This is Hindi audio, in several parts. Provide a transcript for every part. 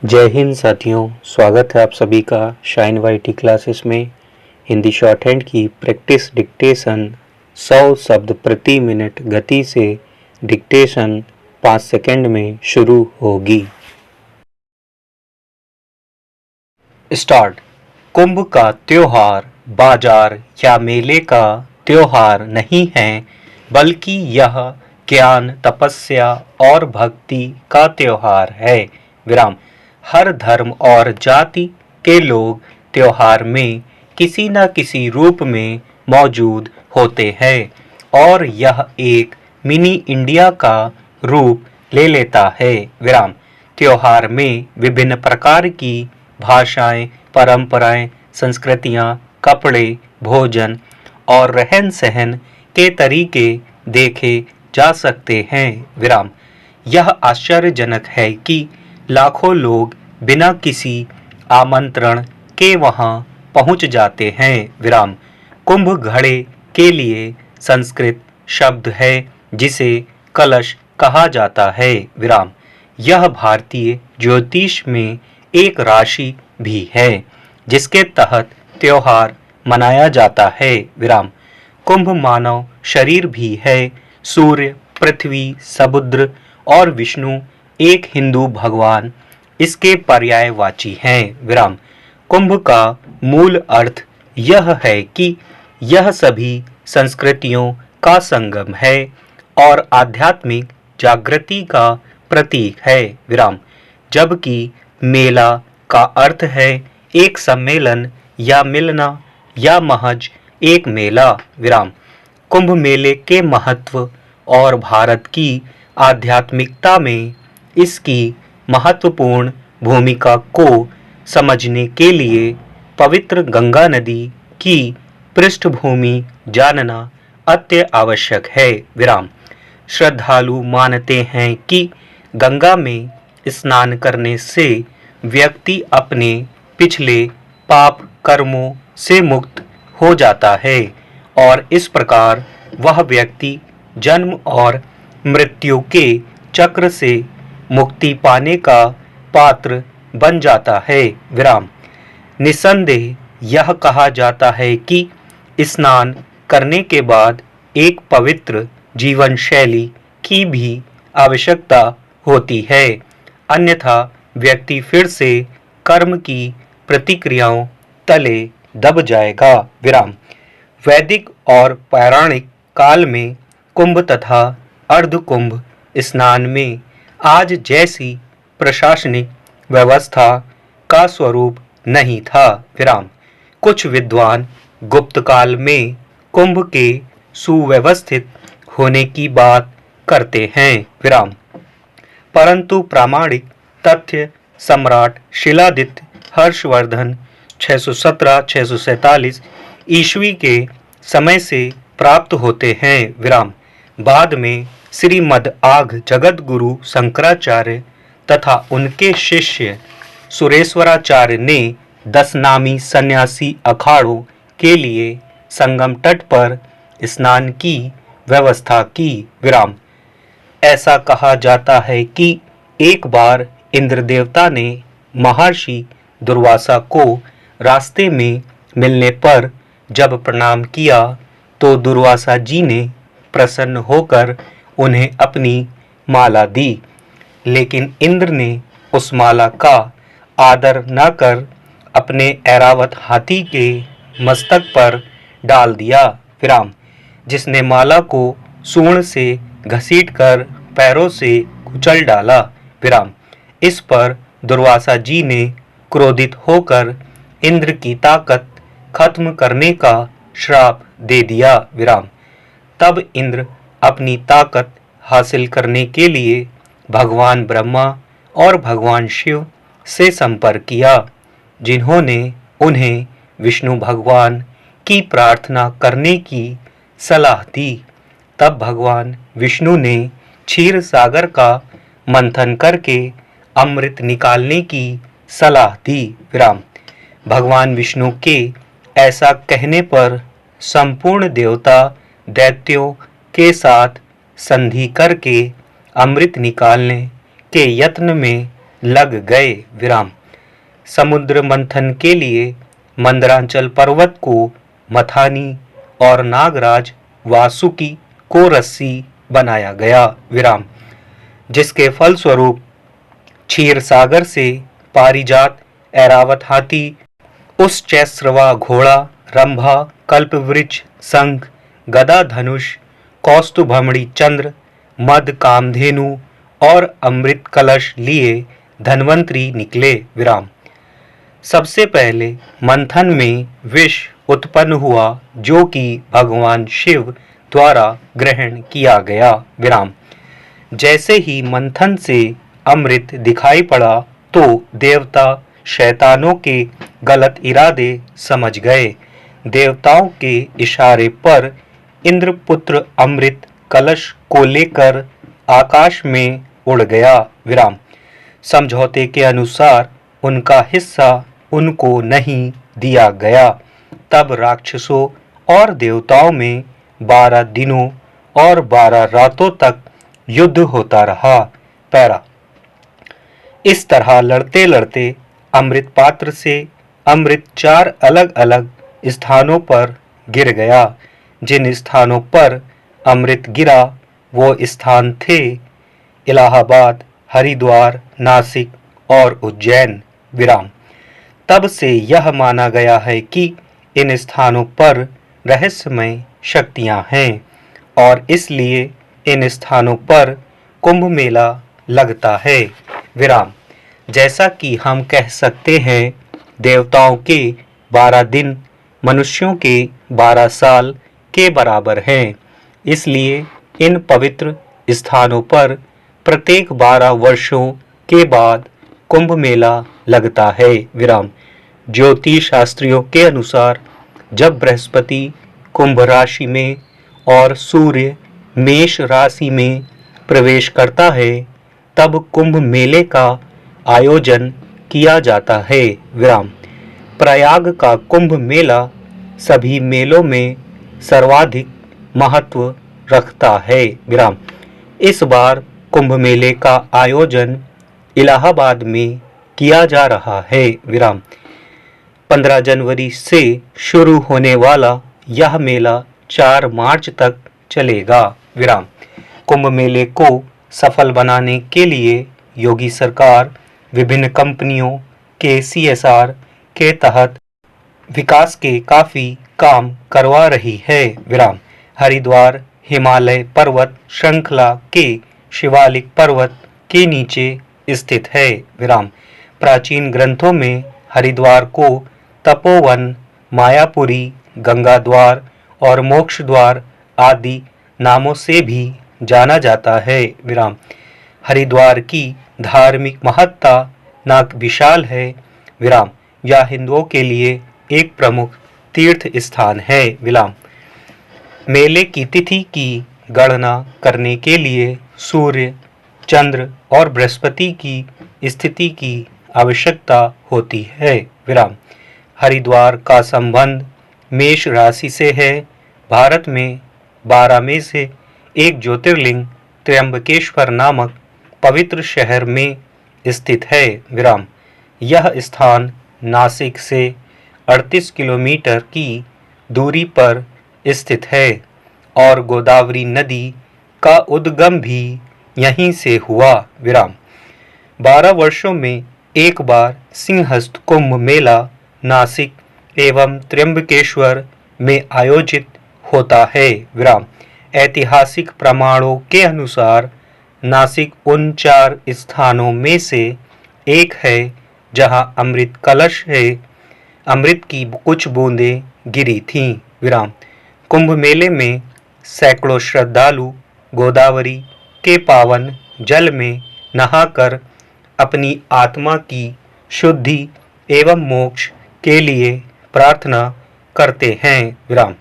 जय हिंद साथियों, स्वागत है आप सभी का शाइन वाईटी क्लासेस में। हिंदी शॉर्ट हैंड की प्रैक्टिस डिक्टेशन 100 शब्द प्रति मिनट गति से डिक्टेशन 5 सेकंड में शुरू होगी। स्टार्ट। कुंभ का त्योहार बाजार या मेले का त्योहार नहीं है, बल्कि यह ज्ञान, तपस्या और भक्ति का त्योहार है। विराम। हर धर्म और जाति के लोग त्योहार में किसी न किसी रूप में मौजूद होते हैं और यह एक मिनी इंडिया का रूप ले लेता है। विराम। त्योहार में विभिन्न प्रकार की भाषाएं, परंपराएं, संस्कृतियां, कपड़े, भोजन और रहन सहन के तरीके देखे जा सकते हैं। विराम। यह आश्चर्यजनक है कि लाखों लोग बिना किसी आमंत्रण के वहां पहुंच जाते हैं। विराम। कुंभ घड़े के लिए संस्कृत शब्द है जिसे कलश कहा जाता है। विराम। यह भारतीय ज्योतिष में एक राशि भी है जिसके तहत त्योहार मनाया जाता है। विराम। कुंभ मानव शरीर भी है। सूर्य, पृथ्वी, समुद्र और विष्णु एक हिंदू भगवान इसके पर्यायवाची हैं। विराम। कुंभ का मूल अर्थ यह है कि यह सभी संस्कृतियों का संगम है और आध्यात्मिक जागृति का प्रतीक है। विराम। जबकि मेला का अर्थ है एक सम्मेलन या मिलना या महज एक मेला। विराम। कुंभ मेले के महत्व और भारत की आध्यात्मिकता में इसकी महत्वपूर्ण भूमिका को समझने के लिए पवित्र गंगा नदी की पृष्ठभूमि जानना अति आवश्यक है। विराम। श्रद्धालु मानते हैं कि गंगा में स्नान करने से व्यक्ति अपने पिछले पाप कर्मों से मुक्त हो जाता है और इस प्रकार वह व्यक्ति जन्म और मृत्यु के चक्र से मुक्ति पाने का पात्र बन जाता है। विराम। निसंदेह यह कहा जाता है कि स्नान करने के बाद एक पवित्र जीवन शैली की भी आवश्यकता होती है, अन्यथा व्यक्ति फिर से कर्म की प्रतिक्रियाओं तले दब जाएगा। विराम। वैदिक और पौराणिक काल में कुंभ तथा अर्धकुंभ स्नान में आज जैसी प्रशासनिक व्यवस्था का स्वरूप नहीं था। विराम। कुछ विद्वान गुप्त काल में कुंभ के सुव्यवस्थित होने की बात करते हैं। विराम। परंतु प्रामाणिक तथ्य सम्राट शिलादित्य हर्षवर्धन 617-647 ईस्वी के समय से प्राप्त होते हैं। विराम। बाद में श्रीमद् आघ जगत गुरु शंकराचार्य तथा उनके शिष्य सुरेश्वराचार्य ने 10 नामी सन्यासी अखाड़ों के लिए संगम तट पर स्नान की व्यवस्था की। विराम। ऐसा कहा जाता है कि एक बार इंद्र देवता ने महर्षि दुर्वासा को रास्ते में मिलने पर जब प्रणाम किया तो दुर्वासा जी ने प्रसन्न होकर उन्हें अपनी माला दी, लेकिन इंद्र ने उस माला का आदर न कर अपने ऐरावत हाथी के मस्तक पर डाल दिया। विराम। जिसने माला को सूंड से घसीटकर पैरों से कुचल डाला। विराम। इस पर दुर्वासा जी ने क्रोधित होकर इंद्र की ताकत खत्म करने का श्राप दे दिया। विराम। तब इंद्र अपनी ताकत हासिल करने के लिए भगवान ब्रह्मा और भगवान शिव से संपर्क किया, जिन्होंने उन्हें विष्णु भगवान की प्रार्थना करने की सलाह दी। तब भगवान विष्णु ने क्षीर सागर का मंथन करके अमृत निकालने की सलाह दी। विराम। भगवान विष्णु के ऐसा कहने पर संपूर्ण देवता दैत्यों के साथ संधि करके अमृत निकालने के यत्न में लग गए। विराम। समुद्र मंथन के लिए मंदरांचल पर्वत को मथानी और नागराज वासुकी को रस्सी बनाया गया। विराम। जिसके फलस्वरूप क्षीर सागर से पारिजात, ऐरावत हाथी, उच्चैःश्रवा घोड़ा, रंभा, कल्पवृक्ष, शंख, गदा, धनुष, कौस्तुभमणि चंद्र, मद, कामधेनु और अमृत कलश लिए धन्वंतरी निकले। विराम। सबसे पहले मंथन में विष उत्पन्न हुआ, जो कि भगवान शिव द्वारा ग्रहण किया गया। विराम। जैसे ही मंथन से अमृत दिखाई पड़ा तो देवता शैतानों के गलत इरादे समझ गए। देवताओं के इशारे पर इंद्रपुत्र अमृत कलश को लेकर आकाश में उड़ गया। विराम। समझौते के अनुसार उनका हिस्सा उनको नहीं दिया गया। तब राक्षसों और देवताओं में 12 दिनों और 12 रातों तक युद्ध होता रहा। पैरा। इस तरह लड़ते लड़ते अमृत पात्र से अमृत 4 अलग अलग स्थानों पर गिर गया। जिन स्थानों पर अमृत गिरा वो स्थान थे इलाहाबाद, हरिद्वार, नासिक और उज्जैन। विराम। तब से यह माना गया है कि इन स्थानों पर रहस्यमय शक्तियां हैं और इसलिए इन स्थानों पर कुंभ मेला लगता है। विराम। जैसा कि हम कह सकते हैं, देवताओं के 12 दिन मनुष्यों के 12 साल के बराबर हैं। इसलिए इन पवित्र स्थानों पर प्रत्येक 12 वर्षों के बाद कुंभ मेला लगता है। विराम। ज्योतिष शास्त्रियों के अनुसार जब बृहस्पति कुंभ राशि में और सूर्य मेष राशि में प्रवेश करता है तब कुंभ मेले का आयोजन किया जाता है। विराम। प्रयाग का कुंभ मेला सभी मेलों में सर्वाधिक महत्व रखता है। विराम। इस बार कुंभ मेले का आयोजन इलाहाबाद में किया जा रहा है। विराम। 15 जनवरी से शुरू होने वाला यह मेला 4 मार्च तक चलेगा। विराम। कुंभ मेले को सफल बनाने के लिए योगी सरकार विभिन्न कंपनियों के CSR के तहत विकास के काफी काम करवा रही है। विराम। हरिद्वार हिमालय पर्वत श्रृंखला के शिवालिक पर्वत के नीचे स्थित है। विराम। प्राचीन ग्रंथों में हरिद्वार को तपोवन, मायापुरी, गंगा द्वार और मोक्ष द्वार आदि नामों से भी जाना जाता है। विराम। हरिद्वार की धार्मिक महत्ता न विशाल है। विराम। यह हिंदुओं के लिए एक प्रमुख तीर्थ स्थान है। विराम। मेले की तिथि की गणना करने के लिए सूर्य, चंद्र और बृहस्पति की स्थिति की आवश्यकता होती है। विराम। हरिद्वार का संबंध मेष राशि से है। भारत में 12 में से एक ज्योतिर्लिंग त्र्यंबकेश्वर नामक पवित्र शहर में स्थित है। विराम। यह स्थान नासिक से 38 किलोमीटर की दूरी पर स्थित है और गोदावरी नदी का उद्गम भी यहीं से हुआ। विराम। 12 वर्षों में एक बार सिंहस्थ कुंभ मेला नासिक एवं त्र्यंबकेश्वर में आयोजित होता है। विराम। ऐतिहासिक प्रमाणों के अनुसार नासिक उन 4 स्थानों में से एक है जहां अमृत कलश है। अमृत की कुछ बूंदें गिरी थीं। विराम। कुंभ मेले में सैकड़ों श्रद्धालु गोदावरी के पावन जल में नहाकर अपनी आत्मा की शुद्धि एवं मोक्ष के लिए प्रार्थना करते हैं। विराम।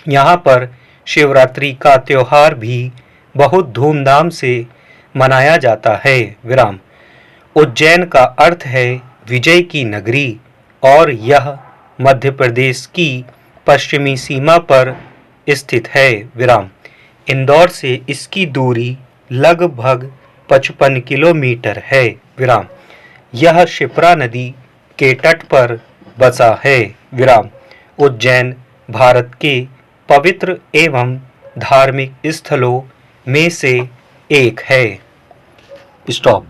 यहाँ पर शिवरात्रि का त्योहार भी बहुत धूमधाम से मनाया जाता है। विराम। उज्जैन का अर्थ है विजय की नगरी और यह मध्य प्रदेश की पश्चिमी सीमा पर स्थित है। विराम। इंदौर से इसकी दूरी लगभग 55 किलोमीटर है। विराम। यह शिप्रा नदी के तट पर बसा है। विराम। उज्जैन भारत के पवित्र एवं धार्मिक स्थलों में से एक है। स्टॉप।